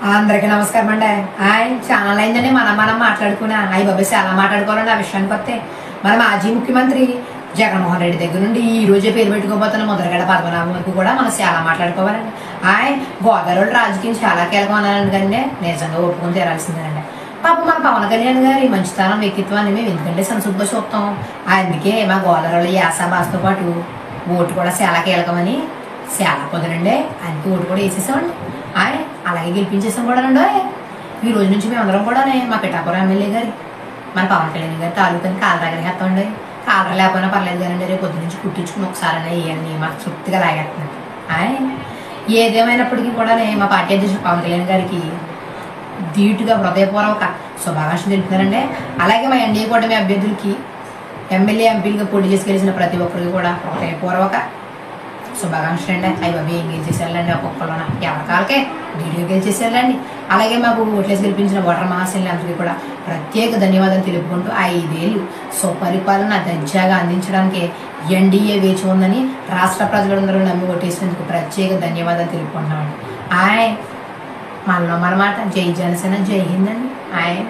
అందరికీ నమస్కారం అండి. ఛానల్ అయిందండి మనం మాట్లాడుకున్నా బాబాయ్ చాలా మాట్లాడుకోవాలండి. ఆ విషయానికి వస్తే మన మాజీ ముఖ్యమంత్రి జగన్మోహన్ రెడ్డి దగ్గర నుండి ఈ రోజే పేరు పెట్టుకోబోతున్న ముద్రగడ పద్మనాభం వరకు కూడా మనం చాలా మాట్లాడుకోవాలండి. గోదావరి రాజకీయం చాలా కీలకం అన్నారండి, కానీ నిజంగా ఒప్పుకొని తీరాల్సిందేనండి. పాప మన పవన్ కళ్యాణ్ గారి మంచితనం వ్యక్తిత్వాన్ని మేము ఎందుకంటే సంసూగ్గా చూస్తాం. అందుకే మా గోదావరి యాస భాషతో పాటు ఓటు కూడా చాలా కీలకమని చాలా పొందనండి. అందుకే ఓటు కూడా వేసేసామండి. అలాగే గెలిపించేసాం కూడా రండి. ఈ రోజు నుంచి మేము అందరం కూడా మా పిఠాపురం ఎమ్మెల్యే గారి మన పవన్ కళ్యాణ్ గారి తాలూకాని కాళ్ళ దగ్గర వేస్తామండి. కాళ్ళ లేకపోయినా పర్లేదు కదండి, రేపు పొద్దు నుంచి కుట్టించుకుని ఒకసారి వేయండి, మాకు తృప్తిగా లాగేస్తున్నాం. ఏదేమైనప్పటికీ కూడా మా పార్టీ అధ్యక్షుడు పవన్ కళ్యాణ్ గారికి ధీటుగా హృదయపూర్వక శుభాకాంక్షలు తెలుపుతున్నారండి. అలాగే మా ఎన్డీఏ కూటమి అభ్యర్థులకి ఎమ్మెల్యే ఎంపీలుగా పోటీ చేసి గెలిచిన ప్రతి ఒక్కరికి కూడా హృదయపూర్వక శుభాకాంక్షలు అండి. బాబీ ఏం గెలిచేసేయాలండి, ఒక్కొక్కరు ఎవరికాలకే ధీటుగా గెలిచేసేయాలండి. అలాగే మాకు ఓట్లేసి గెలిపించిన ఓటర్ మహాశైలందరికీ కూడా ప్రత్యేక ధన్యవాదాలు తెలుపుకుంటూ 5 ఏళ్ళు సుపరిపాలన దర్జాగా అందించడానికి ఎన్డీఏ వేచి ఉందని రాష్ట్ర ప్రజలందరూ నమ్మి ఓటేసినందుకు ప్రత్యేక ధన్యవాదాలు తెలుపుకుంటున్నామండి. మనలో మన మాట జై జనసేన, జై హింద్ అండి.